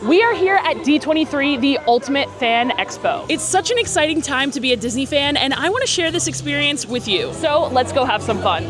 We are here at D23, the Ultimate Fan Expo. It's such an exciting time to be a Disney fan, and I want to share this experience with you. So let's go have some fun.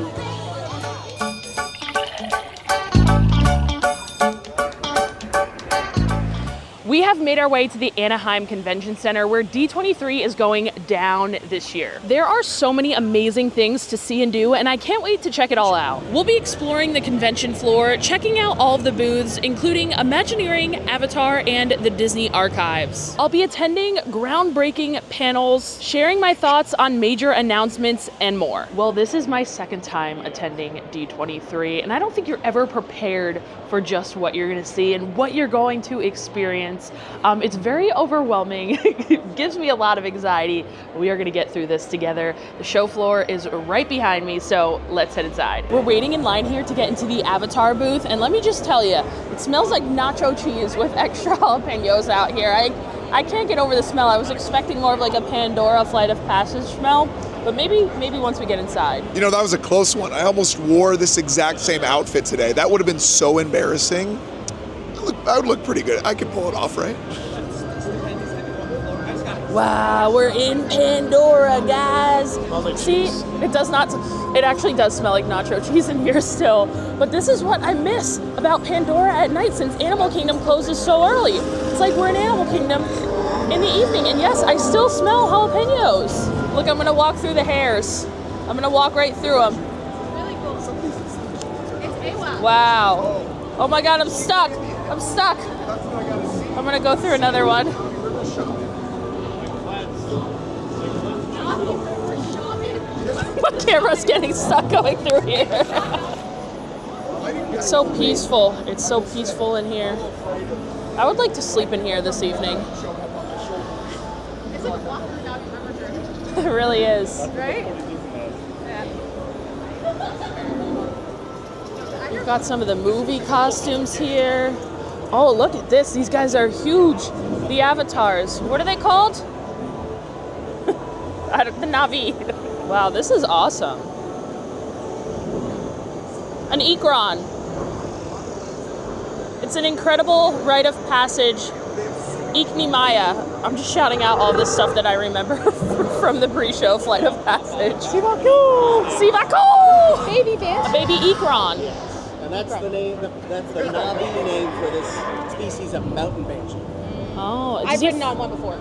We have made our way to the Anaheim Convention Center where D23 is going down this year. There are so many amazing things to see and do, and I can't wait to check it all out. We'll be exploring the convention floor, checking out all of the booths, including Imagineering, Avatar, and the Disney Archives. I'll be attending groundbreaking panels, sharing my thoughts on major announcements, and more. Well, this is my second time attending D23, and I don't think you're ever prepared for just what you're gonna see and what you're going to experience. It's very overwhelming. It gives me a lot of anxiety. We are gonna get through this together. The show floor is right behind me, so let's head inside. We're waiting in line here to get into the Avatar booth, and let me just tell you, it smells like nacho cheese with extra jalapenos out here. I can't get over the smell. I was expecting more of like a Pandora Flight of Passage smell, but maybe once we get inside. You know, that was a close one. I almost wore this exact same outfit today. That would have been so embarrassing. I would look pretty good. I could pull it off, right? Wow, we're in Pandora, guys. See, it actually does smell like nacho cheese in here still. But this is what I miss about Pandora at night since Animal Kingdom closes so early. It's like we're in Animal Kingdom in the evening. And yes, I still smell jalapenos. Look, I'm gonna walk through the hairs. I'm gonna walk right through them. Really cool. It's AWA. Wow. Oh my God, I'm stuck. I'm stuck. I'm gonna go through another one. My camera's getting stuck going through here. It's so peaceful. It's so peaceful in here. I would like to sleep in here this evening. It's like a walk through the Navi River journey. It really is. Right? Yeah. We've got some of the movie costumes here. Oh, look at this. These guys are huge. The avatars. What are they called? The Navi. Wow, this is awesome. An Ikron. It's an incredible rite of passage. Iknimaya. I'm just shouting out all this stuff that I remember from the pre-show Flight of Passage. Sivaku! Sivaku! Baby bitch. A baby Ikron. And that's the name. That's the Navi name for this species of mountain banshee. Oh, I've ridden on one before.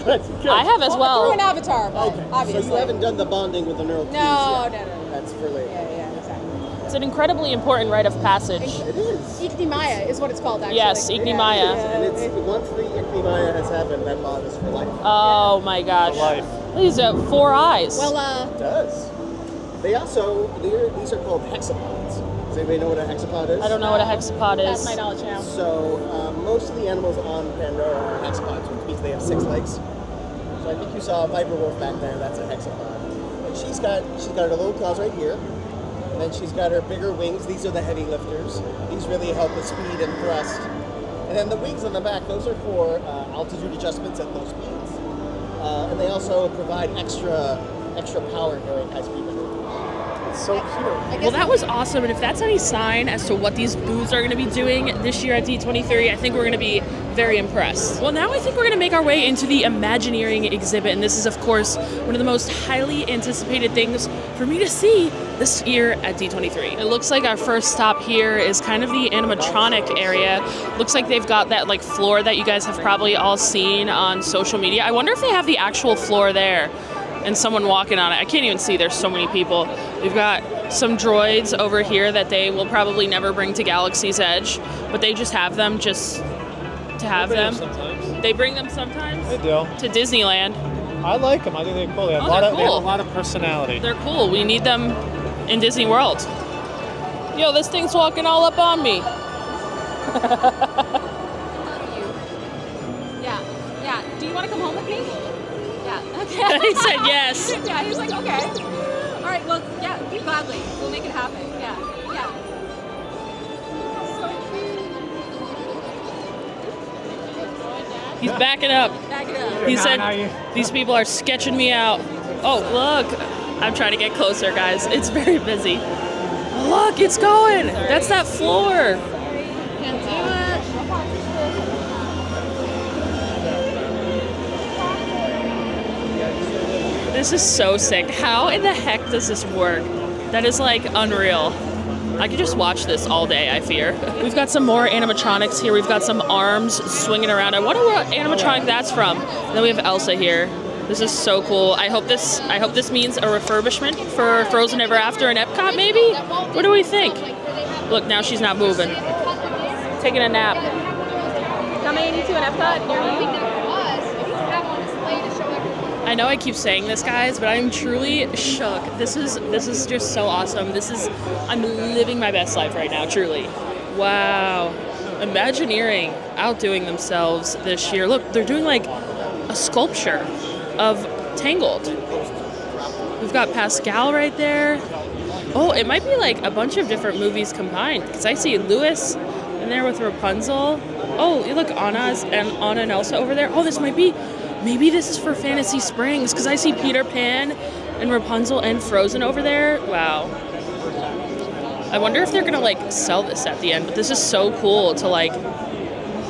That's good. I have as well. Through an avatar, but Okay, obviously. so you haven't done the bonding with the neural keys No. yet. That's for later. Yeah, exactly. It's an incredibly important rite of passage. It is. Iknimaya is what it's called, actually. Yes, Iknimaya. And it's once the Iknimaya has happened, that bond is for life. Oh my gosh. Life. These are 4 eyes. Well, It does. These are called hexapods. Does anybody know what a hexapod is? I don't know what a hexapod that's is. my knowledge now. So most of the animals on Pandora are hexapods, which means they have 6 legs. So I think you saw a viper wolf back there. That's a hexapod. And she's got her little claws right here. And then she's got her bigger wings. These are the heavy lifters. These really help with speed and thrust. And then the wings on the back, those are for altitude adjustments at low speeds. And they also provide extra power during high speed maneuvers. It's so cute. Well, that was awesome. And if that's any sign as to what these booths are going to be doing this year at D23, I think we're going to be very impressed. Well, now I think we're going to make our way into the Imagineering exhibit. And this is, of course, one of the most highly anticipated things for me to see this year at D23. It looks like our first stop here is kind of the animatronic area. Looks like they've got that like floor that you guys have probably all seen on social media. I wonder if they have the actual floor there and someone walking on it. I can't even see, there's so many people. We've got some droids over here that they will probably never bring to Galaxy's Edge, but they just have them just to have them. Sometimes. They bring them sometimes They do. to Disneyland. I like them. I think they're cool. They have, Oh, they're they have cool. a lot of personality. They're cool. We need them in Disney World. Yo, this thing's walking all up on me. Yeah. Do you want to come home with me? Yeah. Okay. He said yes. Yeah, he was like, okay. All right, well, yeah, gladly. We'll make it happen. Yeah. So cute. He's backing up. Back it up. He said, these people are sketching me out. Oh, look. I'm trying to get closer, guys. It's very busy. Look, it's going. That's that floor. Can't do it. This is so sick. How in the heck does this work? That is like unreal. I could just watch this all day, I fear. We've got some more animatronics here. We've got some arms swinging around. I wonder what animatronic that's from. And then we have Elsa here. This is so cool. I hope this means a refurbishment for Frozen Ever After in Epcot, maybe? What do we think? Look, now she's not moving. Taking a nap. Coming to an Epcot near you. I know I keep saying this, guys, but I'm truly shook. This is just so awesome. I'm living my best life right now, truly. Wow. Imagineering outdoing themselves this year. Look, they're doing like a sculpture of Tangled. We've got Pascal right there. Oh, it might be like a bunch of different movies combined, because I see Lewis in there with Rapunzel. Oh, you look, Anna and Elsa over there. Oh, maybe this is for Fantasy Springs, because I see Peter Pan and Rapunzel and Frozen over there. Wow. I wonder if they're gonna like sell this at the end, but this is so cool to like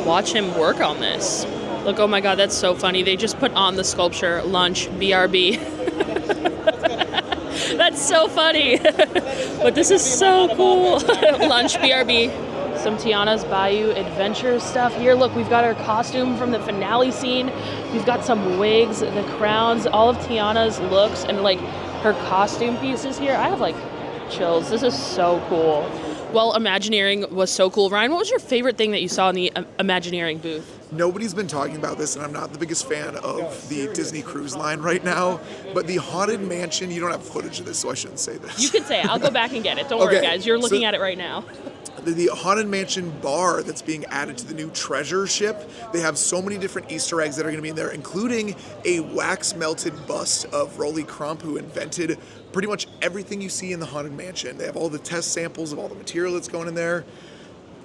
watch him work on this. Look, oh my God, that's so funny. They just put on the sculpture, lunch, BRB. That's so funny. But this is so cool. Lunch, BRB. Some Tiana's Bayou Adventure stuff here. Look, we've got her costume from the finale scene. We've got some wigs, the crowns, all of Tiana's looks, and like her costume pieces here. I have like chills. This is so cool. Well, Imagineering was so cool. Ryan, what was your favorite thing that you saw in the Imagineering booth? Nobody's been talking about this, and I'm not the biggest fan of the Disney Cruise Line right now, but the Haunted Mansion, you don't have footage of this, so I shouldn't say this. You can say it. I'll go back and get it. Don't worry, guys. You're looking at it right now. The Haunted Mansion bar that's being added to the new treasure ship, they have so many different Easter eggs that are going to be in there, including a wax-melted bust of Rolly Crump, who invented pretty much everything you see in the Haunted Mansion. They have all the test samples of all the material that's going in there.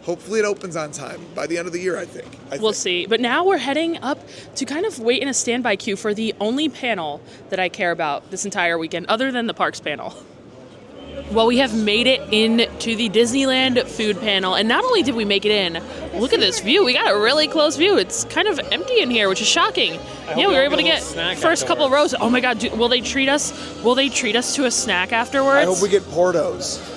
Hopefully it opens on time by the end of the year, I think. We'll see. But now we're heading up to kind of wait in a standby queue for the only panel that I care about this entire weekend, other than the parks panel. Well, we have made it into the Disneyland food panel, and not only did we make it in, look at this view. We got a really close view. It's kind of empty in here, which is shocking. Yeah, we were able to get first couple rows. Oh my God, will they treat us? Will they treat us to a snack afterwards? I hope we get Portos.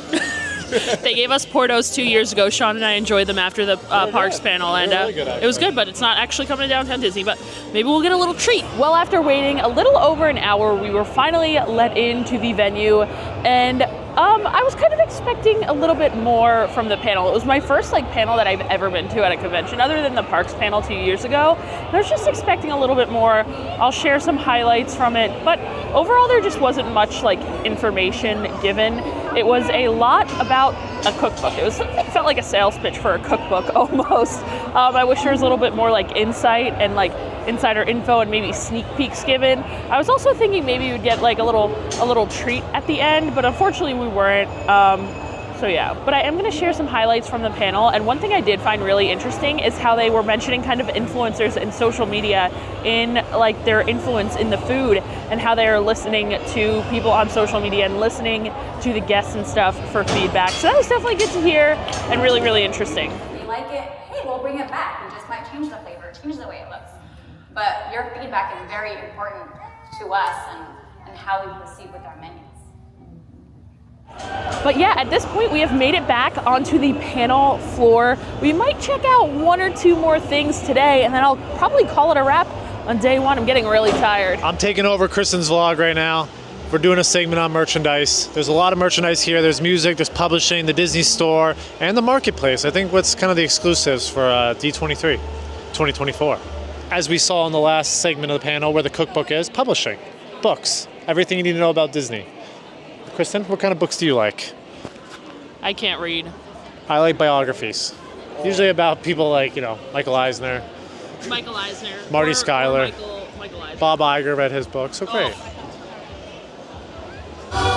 They gave us Portos 2 years ago. Sean and I enjoyed them after the parks panel, and it was good, but it's not actually coming to Downtown Disney, but maybe we'll get a little treat. Well, after waiting a little over an hour, we were finally let into the venue, and I was kind of expecting a little bit more from the panel. It was my first panel that I've ever been to at a convention, other than the parks panel 2 years ago. And I was just expecting a little bit more. I'll share some highlights from it, but overall there just wasn't much information given. It was a lot about a cookbook. It felt like a sales pitch for a cookbook almost. I wish there was a little bit more insight and insider info and maybe sneak peeks given. I was also thinking maybe we'd get a little treat at the end, but unfortunately we weren't. So yeah, but I am going to share some highlights from the panel, and one thing I did find really interesting is how they were mentioning kind of influencers and social media in their influence in the food, and how they are listening to people on social media and listening to the guests and stuff for feedback. So that was definitely good to hear and really, really interesting. If you like it, hey, we'll bring it back. We just might change the flavor, change the way it looks. But your feedback is very important to us and how we proceed with our menus. But yeah, at this point we have made it back onto the panel floor. We might check out one or two more things today, and then I'll probably call it a wrap on day one. I'm getting really tired. I'm taking over Kristen's vlog right now. We're doing a segment on merchandise. There's a lot of merchandise here. There's music, there's publishing, the Disney store, and the marketplace. I think what's kind of the exclusives for D23 2024. As we saw in the last segment of the panel where the cookbook is, publishing, books, everything you need to know about Disney. Kristen, what kind of books do you like? I can't read. I like biographies. Usually about people like, Michael Eisner. Michael Eisner. Marty or Schuyler. Michael Eisner. Bob Iger read his book, so great. Oh.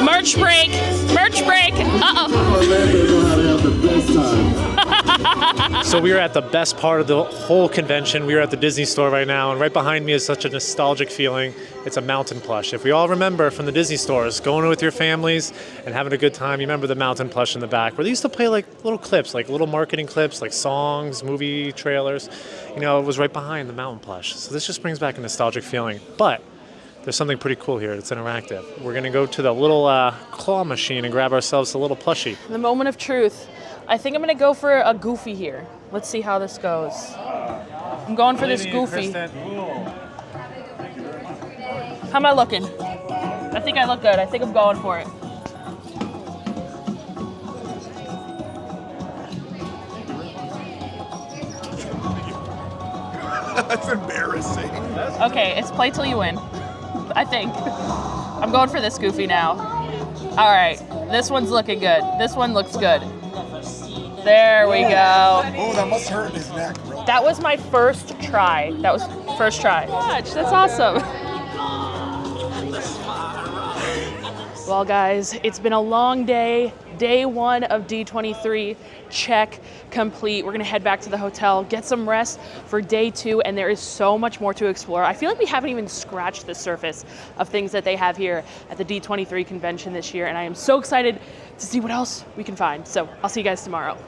Merch break! Merch break! So we are at the best part of the whole convention. We are at the Disney store right now, and right behind me is such a nostalgic feeling. It's a mountain plush. If we all remember from the Disney stores, going with your families and having a good time, you remember the mountain plush in the back, where they used to play little clips, little marketing clips, songs, movie trailers. It was right behind the mountain plush. So this just brings back a nostalgic feeling. But there's something pretty cool here. It's interactive. We're gonna go to the little claw machine and grab ourselves a little plushie. The moment of truth. I think I'm gonna go for a Goofy here. Let's see how this goes. I'm going for this Goofy. How am I looking? I think I look good. I think I'm going for it. That's embarrassing. Okay, it's play till you win. I think. I'm going for this Goofy now. All right, this one's looking good. This one looks good. There we go. Oh, that must hurt his neck. Bro. That was my first try. That was first try. That's awesome. Well, guys, it's been a long day. Day one of D23, check, complete. We're gonna head back to the hotel, get some rest for day two, and there is so much more to explore. I feel like we haven't even scratched the surface of things that they have here at the D23 convention this year, and I am so excited to see what else we can find. So I'll see you guys tomorrow.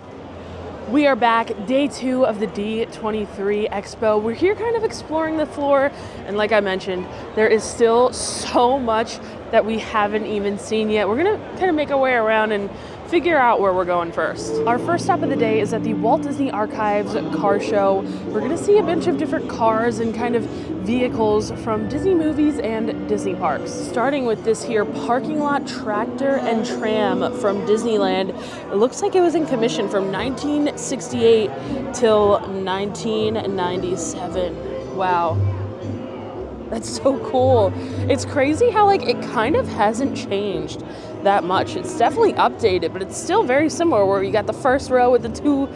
We are back, day two of the D23 Expo. We're here kind of exploring the floor, and like I mentioned, there is still so much that we haven't even seen yet. We're gonna kind of make our way around and figure out where we're going first. Our first stop of the day is at the Walt Disney Archives car show. We're gonna see a bunch of different cars and kind of vehicles from Disney movies and Disney parks. Starting with this here parking lot tractor and tram from Disneyland. It looks like it was in commission from 1968 till 1997. Wow. That's so cool. It's crazy how like it kind of hasn't changed that much. It's definitely updated, but it's still very similar where you got the first row with the two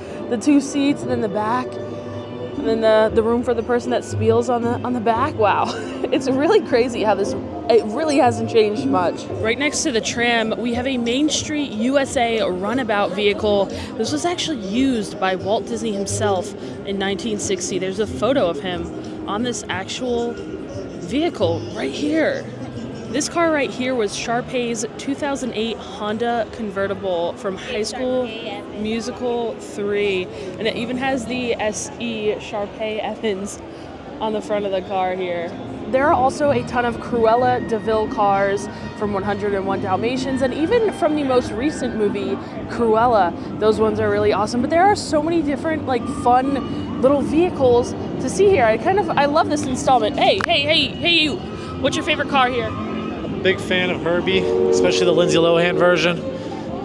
seats and then the back and then the room for the person that spiels on the back. Wow. It's really crazy how it really hasn't changed much. Right next to the tram, we have a Main Street USA runabout vehicle. This was actually used by Walt Disney himself in 1960. There's a photo of him on this actual vehicle right here. This car right here was Sharpay's 2008 Honda convertible from High School Musical 3, and it even has the SE Sharpay Evans on the front of the car here. There are also a ton of Cruella de Vil cars from 101 Dalmatians, and even from the most recent movie, Cruella. Those ones are really awesome, but there are so many different like fun little vehicles to see here. I love this installment. Hey, you. What's your favorite car here? I'm a big fan of Herbie, especially the Lindsay Lohan version.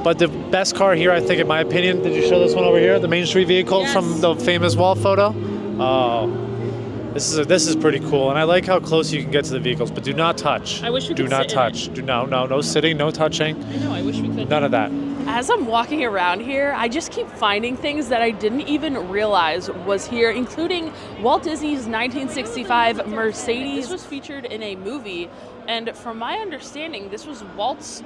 But the best car here, I think, in my opinion, did you show this one over here? The Main Street vehicle Yes. from the famous wall photo? Oh, this is pretty cool. And I like how close you can get to the vehicles, but do not touch. I wish we do could not sit in touch. No sitting, no touching. I know, I wish we could. None of that. As I'm walking around here, I just keep finding things that I didn't even realize was here, including Walt Disney's 1965 Mercedes. This was featured in a movie, and from my understanding, this was Walt's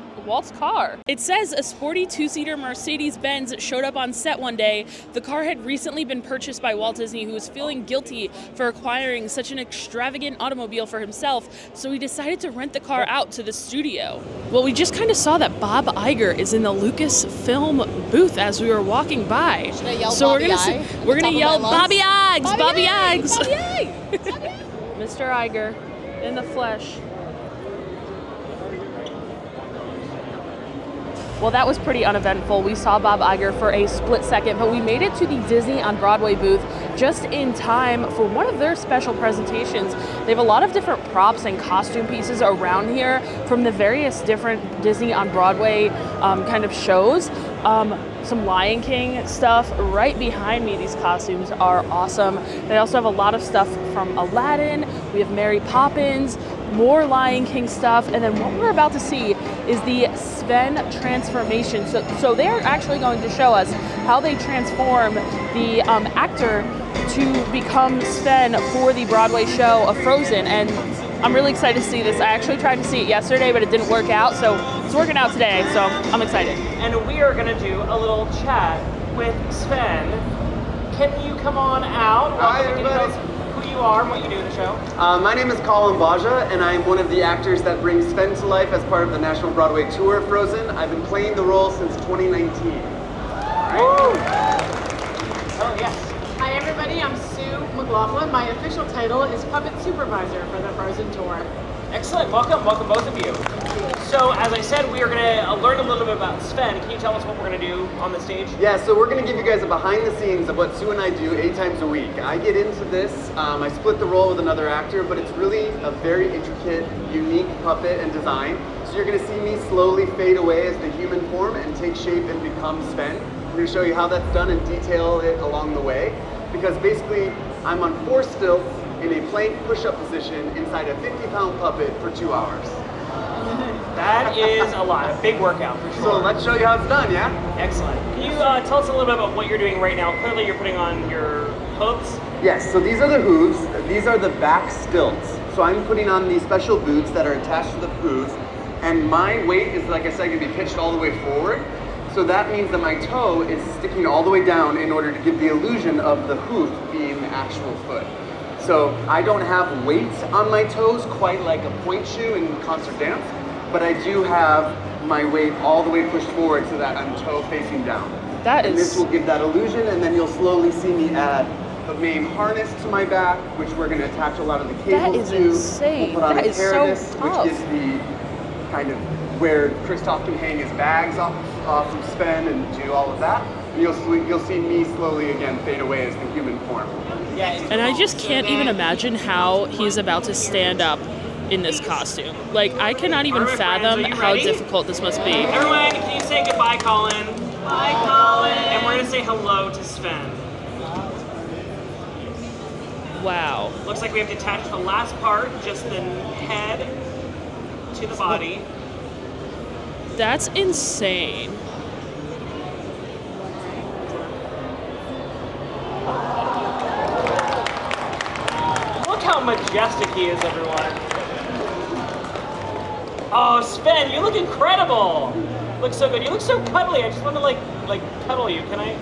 car. It says a sporty two-seater Mercedes-Benz showed up on set one day. The car had recently been purchased by Walt Disney, who was feeling guilty for acquiring such an extravagant automobile for himself, so he decided to rent the car out to the studio. Well, we just kind of saw that Bob Iger is in the Lucasfilm booth as we were walking by. Should I yell So Bobby we're gonna yell Bobby Iges, Bobby Iges. Bobby Iges. Mr. Iger in the flesh. Well, that was pretty uneventful. We saw Bob Iger for a split second, but we made it to the Disney on Broadway booth just in time for one of their special presentations. They have a lot of different props and costume pieces around here from the various different Disney on Broadway kind of shows. Some Lion King stuff right behind me. These costumes are awesome. They also have a lot of stuff from Aladdin. We have Mary Poppins, more Lion King stuff, and then what we're about to see is the Sven transformation. So they're actually going to show us how they transform the actor to become Sven for the Broadway show of Frozen, and I'm really excited to see this. I actually tried to see it yesterday, but it didn't work out, so it's working out today, so I'm excited. And we are gonna do a little chat with Sven. Can you come on out? Hi, Can you tell everybody. us who you are and what you do in the show? My name is Colin Baja, and I'm one of the actors that brings Sven to life as part of the National Broadway Tour of Frozen. I've been playing the role since 2019. Woo! Oh, yes. Hi everybody, I'm Sue McLaughlin. My official title is Puppet Supervisor for the Frozen Tour. Excellent. Welcome both of you. So, as I said, we are going to learn a little bit about Sven. Can you tell us what we're going to do on the stage? Yeah, so we're going to give you guys a behind the scenes of what Sue and I do 8 times a week. I get into this, I split the role with another actor, but it's really a very intricate, unique puppet and design. So you're going to see me slowly fade away as the human form and take shape and become Sven. I'm going to show you how that's done and detail it along the way. Because basically, I'm on 4 stilts in a plank push-up position inside a 50-pound puppet for 2 hours. That is a lot, a big workout for sure. So let's show you how it's done, yeah? Excellent. Can you tell us a little bit about what you're doing right now? Clearly you're putting on your hooves. Yes, so these are the hooves. These are the back stilts. So I'm putting on these special boots that are attached to the hooves, and my weight is, like I said, going to be pitched all the way forward. So that means that my toe is sticking all the way down in order to give the illusion of the hoof being the actual foot. So I don't have weight on my toes quite like a point shoe in concert dance, but I do have my weight all the way pushed forward so that I'm toe facing down. And this will give that illusion, and then you'll slowly see me add the main harness to my back, which we're going to attach a lot of the cables to. That is insane. We'll put on That a is so harness, tough. which is the kind of where Christoph can hang his bags off of Sven and do all of that. And you'll see me slowly again fade away as the human form. And I just can't even imagine how he's about to stand up in this costume. Like, I cannot even fathom how difficult this must be. Everyone, can you say goodbye, Colin? Bye, Colin. And we're going to say hello to Sven. Wow. Looks like we have to attach the last part, just the head to the body. That's insane. Look how majestic he is, everyone. Oh, Sven, you look incredible. Look so good. You look so cuddly. I just want to like cuddle you. Can I?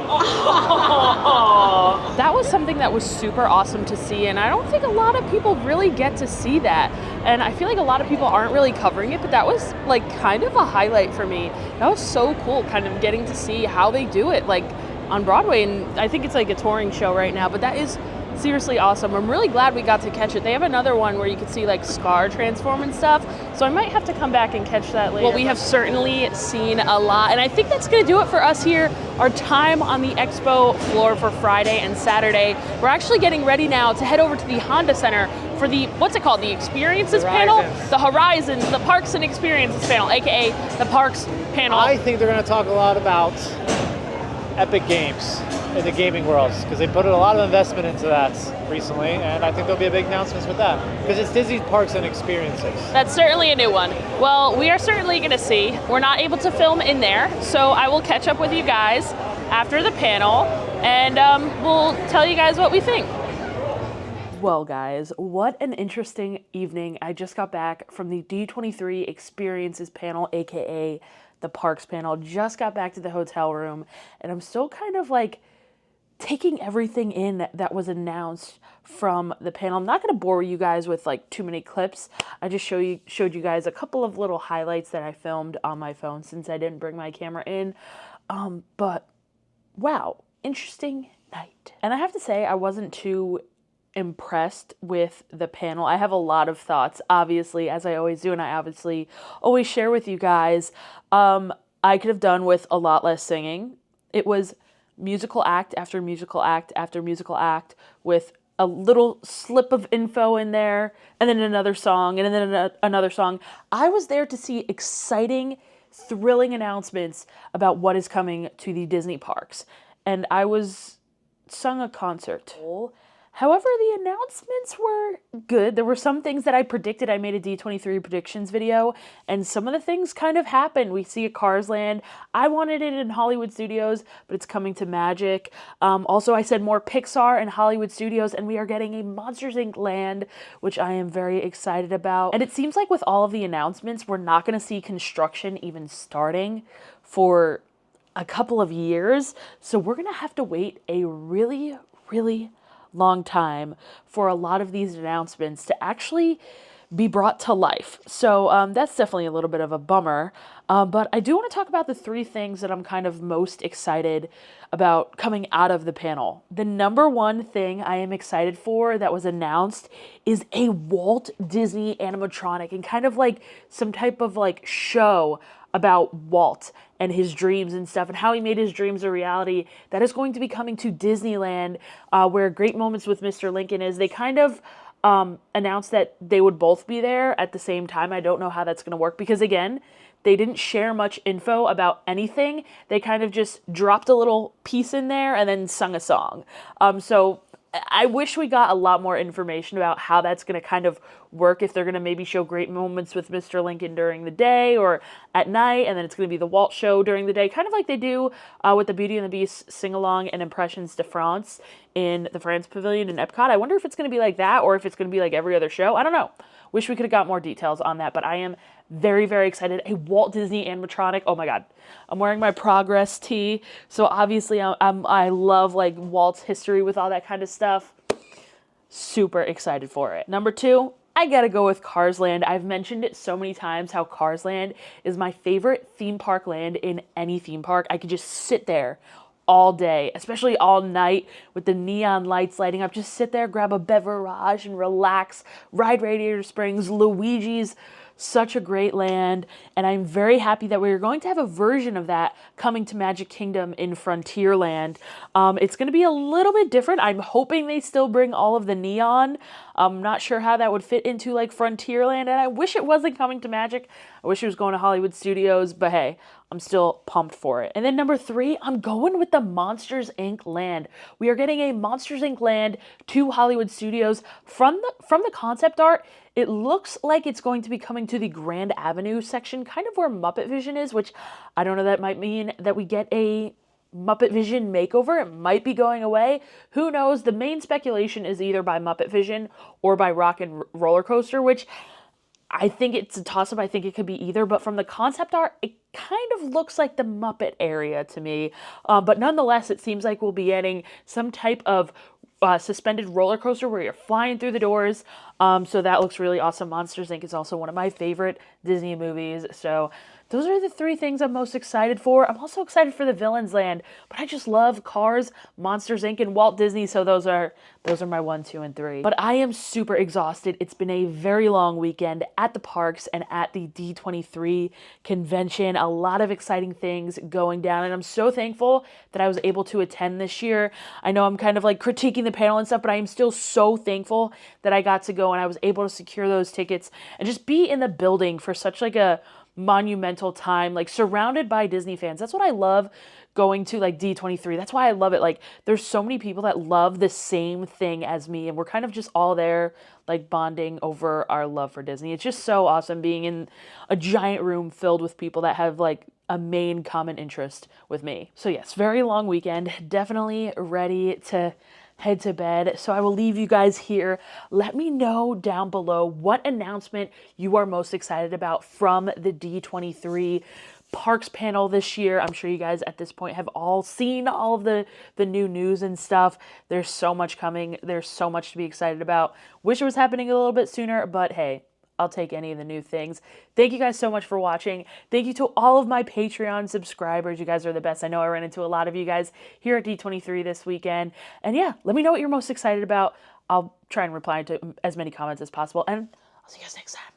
Oh. That was something that was super awesome to see, and I don't think a lot of people really get to see that. And I feel like a lot of people aren't really covering it, but that was like kind of a highlight for me. That was so cool, kind of getting to see how they do it like on Broadway, and I think it's like a touring show right now, but that is seriously awesome. I'm really glad we got to catch it. They have another one where you can see like Scar transform and stuff, so I might have to come back and catch that later. Well, we have certainly seen a lot, and I think that's going to do it for us here. Our time on the Expo floor for Friday and Saturday. We're actually getting ready now to head over to the Honda Center for the, what's it called, the Experiences panel? The Horizons, the Parks and Experiences panel, aka the Parks panel. I think they're going to talk a lot about Epic Games in the gaming world, because they put a lot of investment into that recently, and I think there'll be a big announcements with that, because it's Disney Parks and Experiences. That's certainly a new one. Well, we are certainly going to see. We're not able to film in there, so I will catch up with you guys after the panel, and we'll tell you guys what we think. Well, guys, what an interesting evening. I just got back from the D23 Experiences panel, aka the Parks panel. Just got back to the hotel room, and I'm still kind of like taking everything in that was announced from the panel. I'm not going to bore you guys with like too many clips. I just showed you guys a couple of little highlights that I filmed on my phone since I didn't bring my camera in. But wow, interesting night. And I have to say, I wasn't too impressed with the panel. I have a lot of thoughts, obviously, as I always do, and I obviously always share with you guys. I could have done with a lot less singing. It was musical act after musical act after musical act with a little slip of info in there, and then another song, and then another song. I was there to see exciting, thrilling announcements about what is coming to the Disney parks, and I was sung a concert. However, the announcements were good. There were some things that I predicted. I made a D23 predictions video, and some of the things kind of happened. We see a Cars Land. I wanted it in Hollywood Studios, but it's coming to Magic. Also, I said more Pixar and Hollywood Studios, and we are getting a Monsters, Inc. Land, which I am very excited about. And it seems like with all of the announcements, we're not going to see construction even starting for a couple of years. So we're going to have to wait a really long time for a lot of these announcements to actually be brought to life. So that's definitely a little bit of a bummer. But I do want to talk about the 3 things that I'm kind of most excited about coming out of the panel. The number one thing I am excited for that was announced is a Walt Disney animatronic and kind of like some type of like show about Walt and his dreams and stuff and how he made his dreams a reality. That is going to be coming to Disneyland, where Great Moments with Mr. Lincoln is. They kind of announced that they would both be there at the same time. I don't know how that's going to work because, again, they didn't share much info about anything. They kind of just dropped a little piece in there and then sung a song. So I wish we got a lot more information about how that's going to kind of work, if they're going to maybe show Great Moments with Mr. Lincoln during the day or at night, and then it's going to be the Walt show during the day, kind of like they do with the Beauty and the Beast sing-along and Impressions de France in the France Pavilion in Epcot. I wonder if it's going to be like that or if it's going to be like every other show. I don't know. Wish we could have got more details on that, but I am very, very excited. A Walt Disney animatronic. Oh my God. I'm wearing my Progress tee. So obviously I love like Walt's history with all that kind of stuff. Super excited for it. Number 2, I gotta go with Cars Land. I've mentioned it so many times how Cars Land is my favorite theme park land in any theme park. I could just sit there all day, especially all night with the neon lights lighting up. Just sit there, grab a beverage and relax, ride Radiator Springs, Luigi's. Such a great land, and I'm very happy that we're going to have a version of that coming to Magic Kingdom in Frontierland. It's going to be a little bit different. I'm hoping they still bring all of the neon. I'm not sure how that would fit into like Frontierland, and I wish it wasn't coming to Magic. I wish it was going to Hollywood Studios, but hey, I'm still pumped for it. And then number 3, I'm going with the Monsters, Inc. land. We are getting a Monsters, Inc. land to Hollywood Studios. From the concept art, it looks like it's going to be coming to the Grand Avenue section, kind of where Muppet Vision is, which I don't know, that might mean that we get a Muppet Vision makeover. It might be going away. Who knows? The main speculation is either by Muppet Vision or by Rock and Roller Coaster, which I think it's a toss-up. I think it could be either, but from the concept art, it kind of looks like the Muppet area to me. But nonetheless, it seems like we'll be getting some type of suspended roller coaster where you're flying through the doors. So that looks really awesome. Monsters, Inc. is also one of my favorite Disney movies. So those are the 3 things I'm most excited for. I'm also excited for the Villains Land, but I just love Cars, Monsters, Inc., and Walt Disney. So those are my 1, 2, and 3. But I am super exhausted. It's been a very long weekend at the parks and at the D23 convention. A lot of exciting things going down, and I'm so thankful that I was able to attend this year. I know I'm kind of like critiquing the panel and stuff, but I am still so thankful that I got to go and I was able to secure those tickets and just be in the building for such like a monumental time, like surrounded by Disney fans. That's what I love going to like D23. That's why I love it. Like there's so many people that love the same thing as me, and we're kind of just all there like bonding over our love for Disney. It's just so awesome being in a giant room filled with people that have like a main common interest with me. So yes, very long weekend. Definitely ready to head to bed. So I will leave you guys here. Let me know down below what announcement you are most excited about from the D23 Parks panel this year. I'm sure you guys at this point have all seen all of the new news and stuff. There's so much coming. There's so much to be excited about. Wish it was happening a little bit sooner, but hey, I'll take any of the new things. Thank you guys so much for watching. Thank you to all of my Patreon subscribers. You guys are the best. I know I ran into a lot of you guys here at D23 this weekend. And yeah, let me know what you're most excited about. I'll try and reply to as many comments as possible. And I'll see you guys next time.